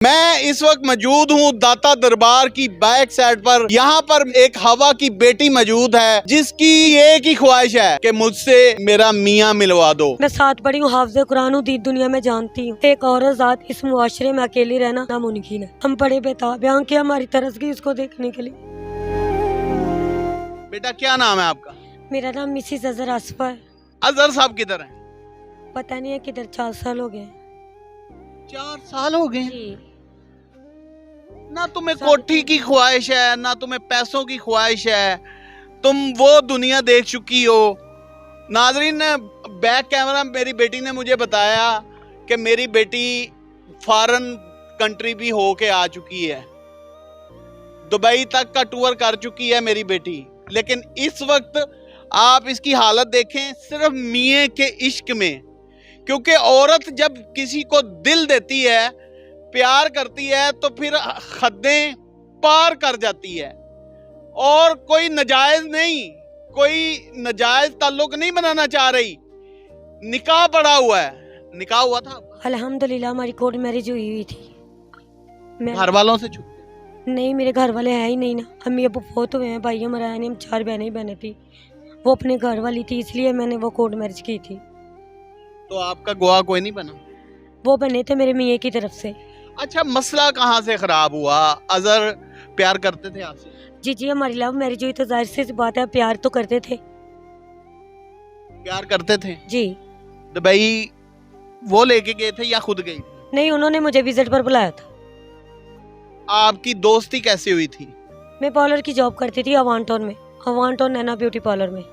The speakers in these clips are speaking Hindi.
मैं इस वक्त मौजूद हूँ दाता दरबार की बैक साइड पर। यहाँ पर एक हवा की बेटी मौजूद है जिसकी एक ही ख्वाहिश है कि मुझसे मेरा मियाँ मिलवा दो। मैं साथ पढ़ी हूँ, हाफिज़ कुरान हूँ, दीन दुनिया में जानती हूँ। एक औरत ज़ात इस मुआशरे में अकेली रहना नामुमकिन है। हम बड़े बेताब हैं कि हमारी तरस गई इसको देखने के लिए। बेटा क्या नाम है आपका? मेरा नाम मिसिस अजहर आसफा है। अजहर साहब किधर हैं? पता नहीं है किधर, 4 साल हो गए। 4 साल हो गए। जी। ना तुम्हें कोठी की ख्वाहिश है, ना तुम्हें पैसों की ख्वाहिश है, तुम वो दुनिया देख चुकी हो। नाजरीन, बैक कैमरा मेरी बेटी ने मुझे बताया कि मेरी बेटी फॉरेन कंट्री भी होके आ चुकी है, दुबई तक का टूर कर चुकी है मेरी बेटी। लेकिन इस वक्त आप इसकी हालत देखें, सिर्फ मियाँ के इश्क में। क्योंकि औरत जब किसी को दिल देती है, प्यार करती है, तो फिर हदें पार कर जाती है और कोई नजायज नहीं, कोई नजायज ताल्लुक नहीं बनाना चाह रही। निकाह पड़ा हुआ है। निकाह हुआ था? अल्हम्दुलिल्लाह हमारी कोर्ट मैरिज हुई थी। घर वालों से छुट्टी? नहीं, मेरे घर वाले हैं ही नहीं ना। अम्मी अबू बहुत हुए हैं, भाई हमारा है नहीं, हम 4 बहनें ही बहनें थी। वो अपने घर वाली थी, इसलिए मैंने वो कोर्ट मैरिज की थी। तो आपका गवाह कोई नहीं बना? वो बने थे मेरे मियाँ की तरफ से। अच्छा, मसला कहाँ से खराब हुआ? अजहर प्यार करते थे आपसे? जी, हमारी लव मैरिज हुई तो जाहिर सी बात है प्यार तो करते थे। प्यार करते थे जी। दुबई वो लेके गए थे या खुद गई? नहीं, उन्होंने मुझे विजिट पर बुलाया था। आपकी दोस्ती कैसे हुई थी? मैं पार्लर की जॉब करती थी अवांटोन में, अवांटोन नैना ब्यूटी पार्लर में।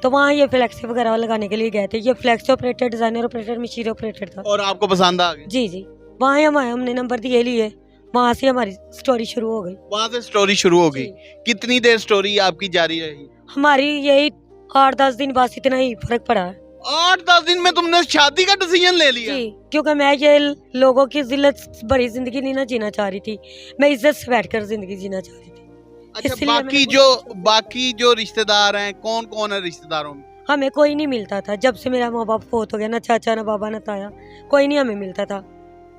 तो वहाँ ये फ्लैक्स वगैरह लगाने के लिए गए थे। ये flex operator, designer operator, machine operator था। और आपको पसंद आ गया? जी। वहाँ हमने नंबर दिए लिए, वहाँ से हमारी स्टोरी शुरू हो गई। वहाँ से स्टोरी शुरू हो गई। कितनी देर स्टोरी आपकी जारी रही? हमारी यही 8-10 दिन बाद इतना ही फर्क पड़ा है। 8-10 दिन में तुमने शादी का डिसीजन ले लिया? जी, क्योंकि मैं ये लोगों की जिल्लत भरी जिंदगी नहीं ना जीना चाह रही थी। मैं इज्जत से बैठकर जिंदगी जीना चाह रही थी। अच्छा, बाकी जो रिश्तेदार हैं, कौन कौन है रिश्तेदारों में? हमें कोई नहीं मिलता था जब से मेरा माँ बाप फोत हो गया, ना चाचा ना बाबा ना ताया, कोई नहीं हमें मिलता था।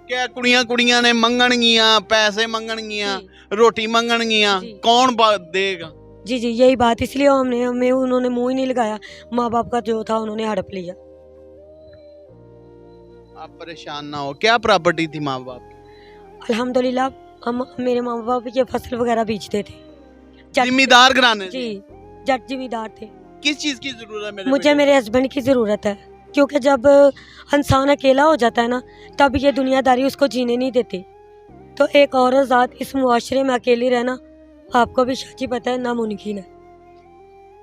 क्या कुड़ियां ने मंगन गियां, पैसे मंगन गियां, रोटी मंगन गियां, कौन देगा? जी, यही बात, इसलिए हमें उन्होंने मुंह ही नहीं लगाया। माँ बाप का जो था उन्होंने हड़प लिया। आप परेशान ना हो। क्या प्रॉपर्टी थी माँ बाप की? अल्हम्दुलिल्लाह मेरे माँ बाप ये फसल वगैरह बेचते थे। जिम्मेदार घराने? जी, जट जिम्मेदार थे। किस चीज की जरूरत है? मुझे मेरे हस्बैंड की जरूरत है, क्योंकि जब इंसान अकेला हो जाता है ना, तब ये दुनियादारी उसको जीने नहीं देती। तो एक औरत ज़ात इस मुआशरे में अकेली रहना, आपको भी शादी पता है, नामुमकिन है।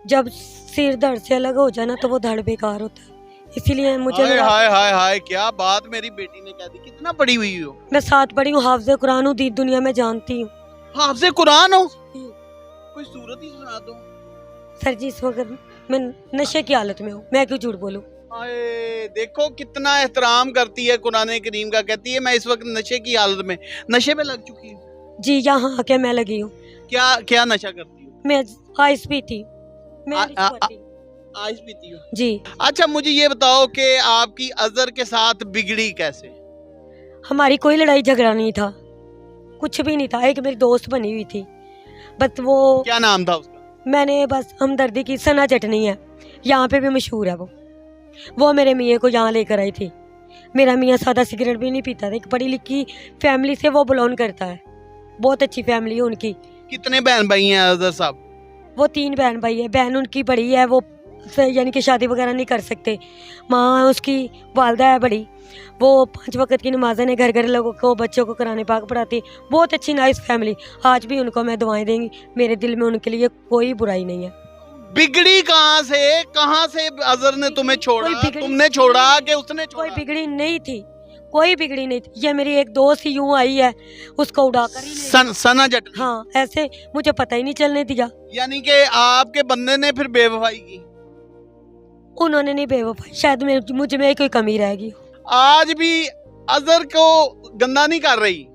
जब सिर धड़ से अलग हो जाए ना, तो वो धड़ बेकार होता है। इसीलिए मुझे हाय क्या बात मेरी बेटी ने कह दी। कितना पढ़ी हुई हो? मैं साथ पढ़ी हूँ, हाफिज़ कुरान हूँ, दीन दुनिया में जानती हूँ। हाफिज़ कुरान हो? कोई सूरत ही सुना दो। सर जी, इस वक्त मैं नशे की हालत में हूँ, मैं क्यों झूठ बोलूँ। देखो कितना एहतराम करती है कुरान करीम का। कहती है मैं इस वक्त नशे की हालत में। नशे में लग चुकी हूँ? जी, यहाँ आके मैं लगी हूँ। क्या नशा करती हूँ? मैं आइस पीती, आइस पीती हूँ? जी। अच्छा, मुझे ये बताओ कि आपकी अजहर के साथ बिगड़ी कैसे? हमारी कोई लड़ाई झगड़ा नहीं था, कुछ भी नहीं था। एक मेरी दोस्त बनी हुई थी, बस वो, क्या नाम था उसका? मैंने बस हमदर्दी की सना चटनी है, यहाँ पे भी मशहूर है वो मेरे मियाँ को यहाँ लेकर आई थी। मेरा मियाँ सादा सिगरेट भी नहीं पीता था। एक पढ़ी लिखी फैमिली से वो बिलोंग करता है, बहुत अच्छी फैमिली है उनकी। कितने बहन भाई हैं अजहर साहब? वो 3 बहन भाई है। बहन उनकी बड़ी है, वो यानी कि शादी वगैरह नहीं कर सकते। माँ उसकी वालदा है बड़ी, वो 5 वक्त की नमाज़ें ने घर घर लोगों को, बच्चों को कुरान पाक पढ़ाती। बहुत अच्छी नाइस फैमिली। आज भी उनको मैं दुआएं देंगी, मेरे दिल में उनके लिए कोई बुराई नहीं है। बिगड़ी कहाँ से अजहर ने तुम्हें छोड़ा? तुमने छोड़ा कि उसने छोड़ा? कोई बिगड़ी नहीं थी, कोई बिगड़ी नहीं थी। ये मेरी एक दोस्त यूं आई है, उसको उड़ाकर ही सना जट। हाँ, ऐसे मुझे पता ही नहीं चलने दिया। यानी कि आपके बंदे ने फिर बेवफाई की? उन्होंने नहीं बेवफाई, शायद मुझ में कोई कमी रहेगी। आज भी अजहर को गंदा नहीं कर रही?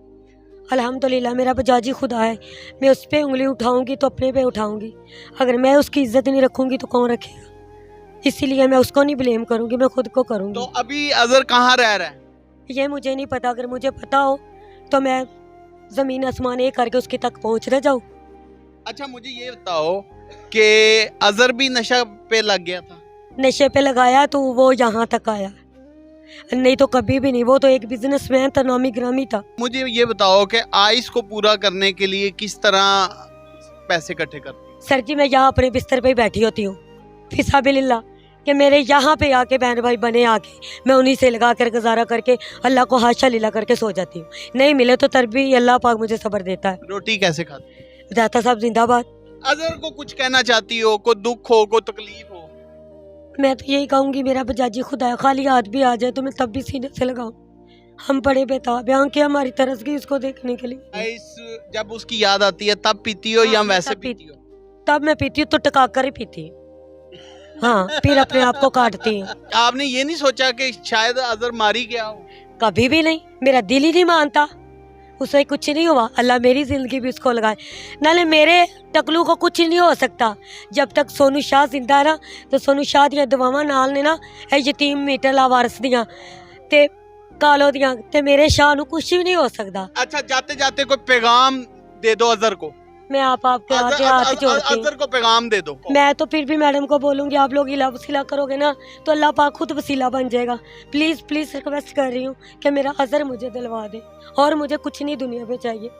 अल्हम्दुलिल्लाह मेरा बजाजी खुदा है, मैं उस पर उंगली उठाऊंगी तो अपने पे उठाऊंगी। अगर मैं उसकी इज्जत नहीं रखूंगी तो कौन रखेगा? इसीलिए मैं उसको नहीं ब्लेम करूंगी, मैं खुद को करूंगी। तो अभी अजहर कहाँ रह रहा है? ये मुझे नहीं पता, अगर मुझे पता हो तो मैं ज़मीन आसमान एक करके उसके तक पहुँच न जाऊँ। अच्छा मुझे ये बताओ कि अजहर भी नशा पे लग गया था? नशे पे लगाया तो वो यहाँ तक आया, नहीं तो कभी भी नहीं। वो तो एक बिजनेसमैन था, नामी ग्रामी था। मुझे ये बताओ कि आइस को पूरा करने के लिए किस तरह पैसे इकट्ठे करते हो? सर जी मैं यहाँ अपने बिस्तर पे ही बैठी होती हूँ, फिसाबिल्ला, कि मेरे यहाँ पे आके बहन भाई बने आके मैं उन्हीं से लगा कर गुजारा करके अल्लाह को हाशा लीला करके सो जाती हूँ। नहीं मिले तो तब भी अल्लाह पाक मुझे सब्र देता है। रोटी कैसे खाते हो? दाता साहब जिंदाबाद। अजहर को कुछ कहना चाहती हो? कोई दुख हो, कोई तकलीफ हो? मैं तो यही कहूँगी मेरा बजाजी खुदा खाली हाथ भी आ जाए तो मैं तब भी सीने से लगाऊं। हम बड़े बेताब हैं, आंखें हमारी तरस गई उसको देखने के लिए। आइस जब उसकी याद आती है तब पीती हो या हाँ, मैं वैसे तब पीती हो? तब मैं पीती हूँ तो टका कर ही पीती हूँ। हाँ, फिर अपने आप को काटती हूँ। आपने ये नहीं सोचा कि शायद अजहर मारी गया हो? कभी भी नहीं, मेरा दिल ही नहीं मानता, उसे कुछ नहीं हुआ। अल्लाह मेरी जिंदगी भी उसको लगाए, नाले मेरे टकलू को कुछ नहीं हो सकता। जब तक सोनू शाह जिंदा है ना, तो सोनू शाह दियां दुआवां नाल ने ना ए यतीम मीटर लावारस दियां ते कालो दियां ते मेरे शाह नू कुछ भी नहीं हो सकता। अच्छा जाते जाते कोई पैगाम दे दो अजहर को। मैं आपके आगे हाथ जोड़ती हूँ। अजहर को पैगाम दे दो। मैं तो फिर भी मैडम को बोलूँगी आप लोग इला वसीला करोगे ना तो अल्लाह पाक खुद वसीला बन जाएगा। प्लीज़ प्लीज़ रिक्वेस्ट कर रही हूँ कि मेरा अजहर मुझे दिलवा दे, और मुझे कुछ नहीं दुनिया पे चाहिए।